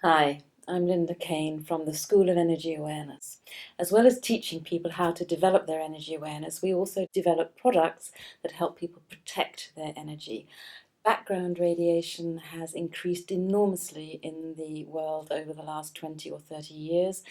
Hi, I'm Linda Kane from the School of Energy Awareness. As well as teaching people how to develop their energy awareness, we also develop products that help people protect their energy. Background radiation has increased enormously in the world over the last 20 or 30 years.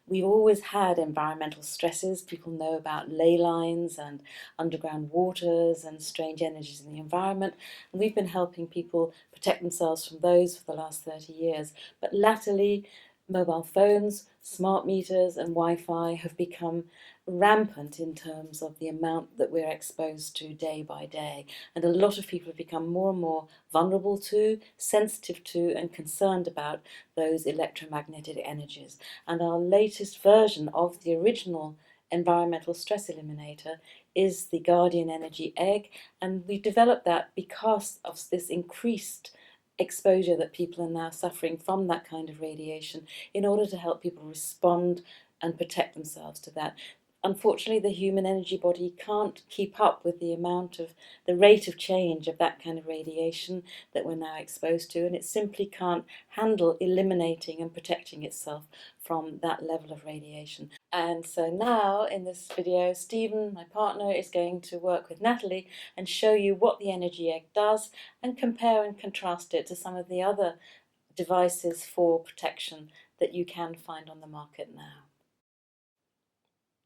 We've always had environmental stresses. People know about ley lines and underground waters and strange energies in the environment. And we've been helping people protect themselves from those for the last 30 years. But latterly, mobile phones, smart meters, and Wi-Fi have become rampant in terms of the amount that we're exposed to day by day. And a lot of people have become more and more vulnerable to, sensitive to, and concerned about those electromagnetic energies. And our latest version of the original Environmental Stress Eliminator is the Guardian Energy Egg. And we developed that because of this increased exposure that people are now suffering from that kind of radiation, in order to help people respond and protect themselves to that. Unfortunately, the human energy body can't keep up with the rate of change of that kind of radiation that we're now exposed to, and it simply can't handle eliminating and protecting itself from that level of radiation. And so now in this video, Stephen, my partner, is going to work with Natalie and show you what the energy egg does and compare and contrast it to some of the other devices for protection that you can find on the market now.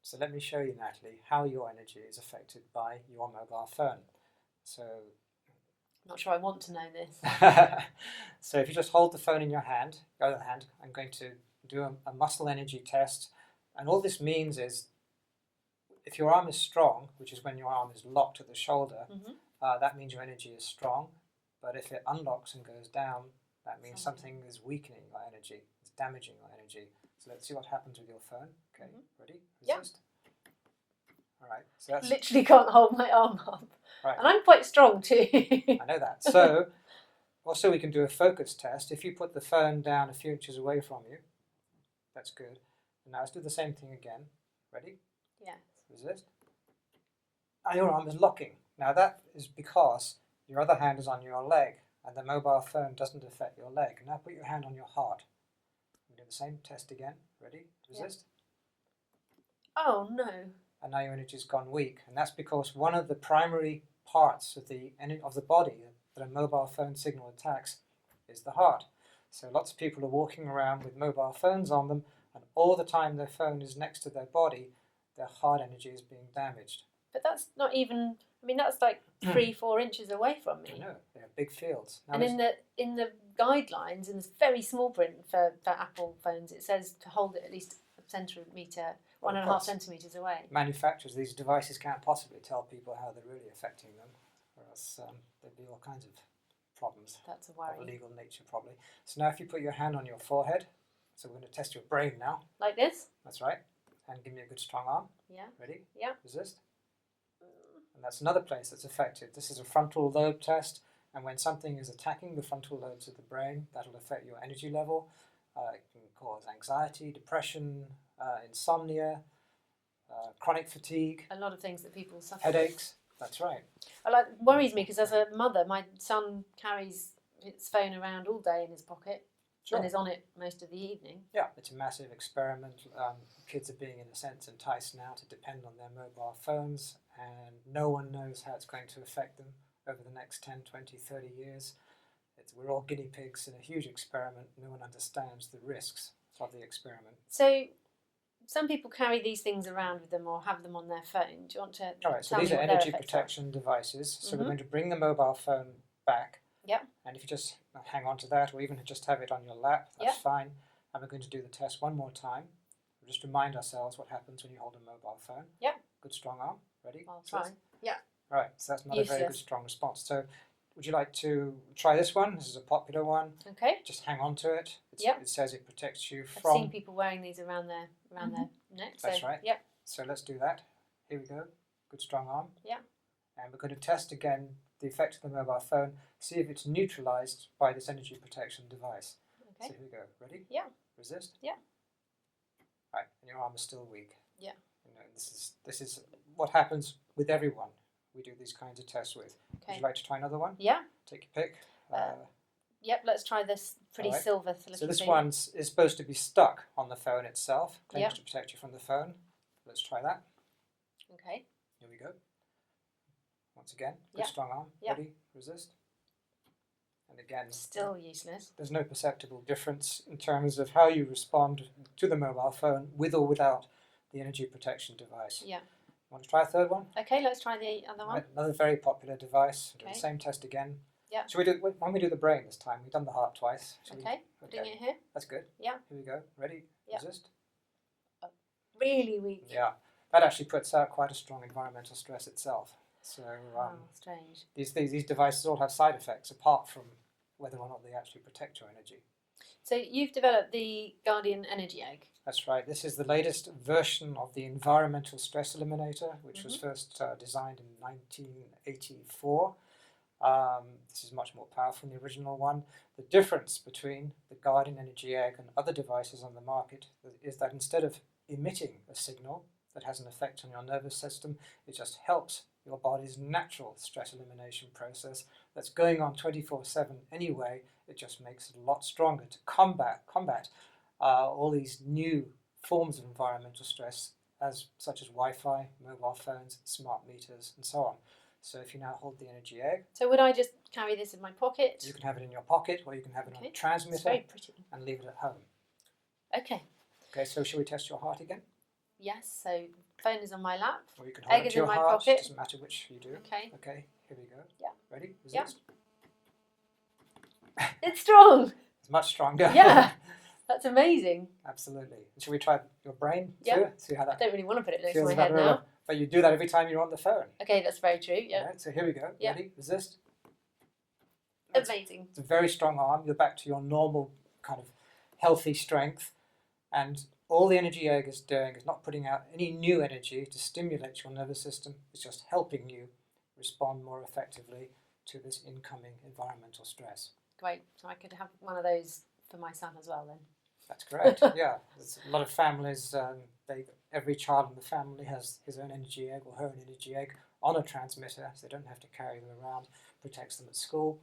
So let me show you, Natalie, how your energy is affected by your mobile phone. So, Not sure I want to know this. so if you just hold the phone in your hand, your other hand, I'm going to do a muscle energy test. And all this means is, if your arm is strong, which is when your arm is locked at the shoulder, that means your energy is strong. But if it unlocks and goes down, that means something is weakening your energy, it's damaging your energy. So let's see what happens with your phone. Okay, ready? Resist. Yeah. All right. So that's literally can't hold my arm up. right. And I'm quite strong too. I know that. So also we can do a focus test. If you put the phone down a few inches away from you, that's good. And now let's do the same thing again. Ready? Yes. Resist. Now your arm is locking. Now that is because your other hand is on your leg and the mobile phone doesn't affect your leg. Now put your hand on your heart. Do the same test again. Ready? Resist. Yeah. Oh no. And now your energy's gone weak. And that's because one of the primary parts of the body that a mobile phone signal attacks is the heart. So lots of people are walking around with mobile phones on them, and all the time their phone is next to their body, their heart energy is being damaged. But that's not even, I mean, that's like 3-4 inches away from me. I know, they have big fields. Now and in the guidelines, in this very small print for Apple phones, it says to hold it at least a centimetre, 1.5 centimetres away. Manufacturers, these devices can't possibly tell people how they're really affecting them, or else there'd be all kinds of problems. That's a worry. Of legal nature, probably. So now if you put your hand on your forehead, so we're going to test your brain now. Like this? That's right. And give me a good strong arm. Yeah. Ready? Yeah. Resist. And that's another place that's affected. This is a frontal lobe test, and when something is attacking the frontal lobes of the brain, that'll affect your energy level. It can cause anxiety, depression, insomnia, chronic fatigue. A lot of things that people suffer. Headaches. That's right. It worries me because as a mother, my son carries his phone around all day in his pocket. Sure. And is on it most of the evening. Yeah, it's a massive experiment. Kids are being, in a sense, enticed now to depend on their mobile phones, and no one knows how it's going to affect them over the next 10, 20, 30 years. We're all guinea pigs in a huge experiment. No one understands the risks of the experiment. So some people carry these things around with them or have them on their phone. Do you want to All right, so these are energy protection devices. So we're going to bring the mobile phone back. Yep. And if you just hang on to that, or even just have it on your lap, that's fine. And we're going to do the test one more time. We'll just remind ourselves what happens when you hold a mobile phone. Yep. Good strong arm. Ready? I'll try. Yeah. All right, so that's not a very good strong response. So would you like to try this one? This is a popular one. Okay. Just hang on to it. Yep. It says it protects you from... I've seen people wearing these around their neck. That's right. Yep. So let's do that. Here we go. Good strong arm. Yeah. And we're going to test again the effect of the mobile phone, see if it's neutralized by this energy protection device. Okay. So here we go. Ready? Yeah. Resist? Yeah. Right, and your arm is still weak. Yeah. You know, this is what happens with everyone we do these kinds of tests with. Okay. Would you like to try another one? Yeah. Take your pick. Yep, let's try this pretty Alright. silver looking So this thing. one is supposed to be stuck on the phone itself, claims Yep. to protect you from the phone. Let's try that. Okay. Here we go. Once again, good Yep. strong arm. Yep. Ready, resist. And again, Still useless. there's no perceptible difference in terms of how you respond to the mobile phone with or without the energy protection device. Yeah. Want to try a third one? Okay, let's try the other one. Right, another very popular device. Do Okay. the same test again. Yeah. Shall we do? When we do the brain this time, we've done the heart twice. Shall Okay. we? Putting it here. That's good. Yeah. Here we go. Ready? Yeah. Resist. Really weak. Yeah. That actually puts out quite a strong environmental stress itself. So Strange. these devices all have side effects apart from whether or not they actually protect your energy. So you've developed the Guardian Energy Egg. That's right. This is the latest version of the Environmental Stress Eliminator, which was first designed in 1984. This is much more powerful than the original one. The difference between the Guardian Energy Egg and other devices on the market is that instead of emitting a signal that has an effect on your nervous system, it just helps your body's natural stress elimination process that's going on 24/7 anyway. It just makes it a lot stronger to combat all these new forms of environmental stress, such as Wi-Fi, mobile phones, smart meters, and so on. So if you now hold the energy egg, So would I just carry this in my pocket? you can have it in your pocket, or you can have it on a It's transmitter very pretty. and leave it at home. Okay. Okay, so shall we test your heart again? Yes. So phone is on my lap. Or you can hold Egg it is to in your my heart, pocket. doesn't matter which you do. Okay. Okay, here we go. Yeah. Ready? Yeah. Resist. It's strong. It's much stronger. Yeah. That's amazing. Absolutely. Shall we try your brain too? Yeah. See how I that don't really want to put it next to feels my about head the now. river. But you do that every time you're on the phone. Okay, that's very true. Yeah. Right, so here we go. Yeah. Ready? Resist. Amazing. It's a very strong arm. You're back to your normal kind of healthy strength. And all the energy egg is doing is not putting out any new energy to stimulate your nervous system. It's just helping you respond more effectively to this incoming environmental stress. Great. So I could have one of those for my son as well then. That's correct. Yeah. There's a lot of families, every child in the family has his own energy egg or her own energy egg on a transmitter, so they don't have to carry them around. Protects them at school,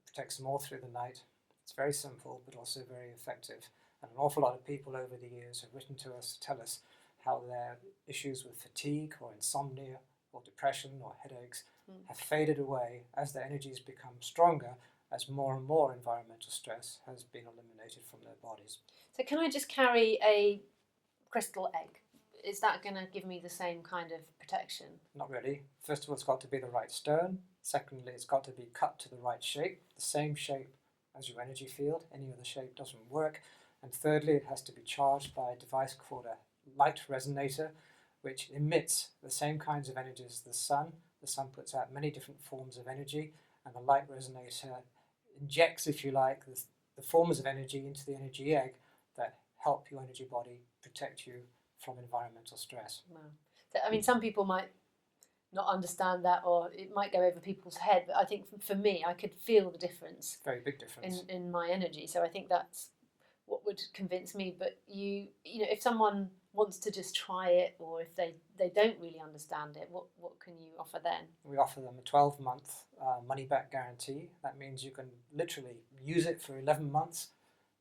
protects them all through the night. It's very simple, but also very effective. And an awful lot of people over the years have written to us to tell us how their issues with fatigue or insomnia or depression or headaches have faded away as their energies become stronger, as more and more environmental stress has been eliminated from their bodies. So can I just carry a crystal egg? Is that going to give me the same kind of protection? Not really. First of all, it's got to be the right stone. Secondly, it's got to be cut to the right shape, the same shape as your energy field. Any other shape doesn't work. And thirdly, it has to be charged by a device called a light resonator, which emits the same kinds of energies as the sun. The sun puts out many different forms of energy, and the light resonator injects, if you like, the forms of energy into the energy egg that help your energy body protect you from environmental stress. Wow. So, I mean, some people might not understand that, or it might go over people's head, but I think for me, I could feel the difference. Very big difference. In my energy. So I think that's what would convince me. But you know, if someone wants to just try it, or if they don't really understand it, what can you offer then? We offer them a 12-month money-back guarantee. That means you can literally use it for 11 months,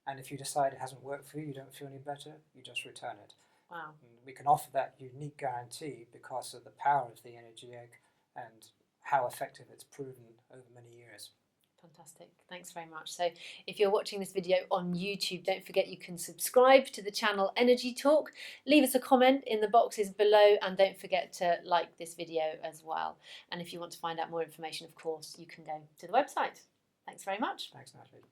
and if you decide it hasn't worked for you, you don't feel any better, you just return it. Wow. And we can offer that unique guarantee because of the power of the energy egg and how effective it's proven over many years. Fantastic. Thanks very much. So if you're watching this video on YouTube, don't forget you can subscribe to the channel Energy Talk. Leave us a comment in the boxes below, and don't forget to like this video as well. And if you want to find out more information, of course, you can go to the website. Thanks very much. Thanks, Natalie.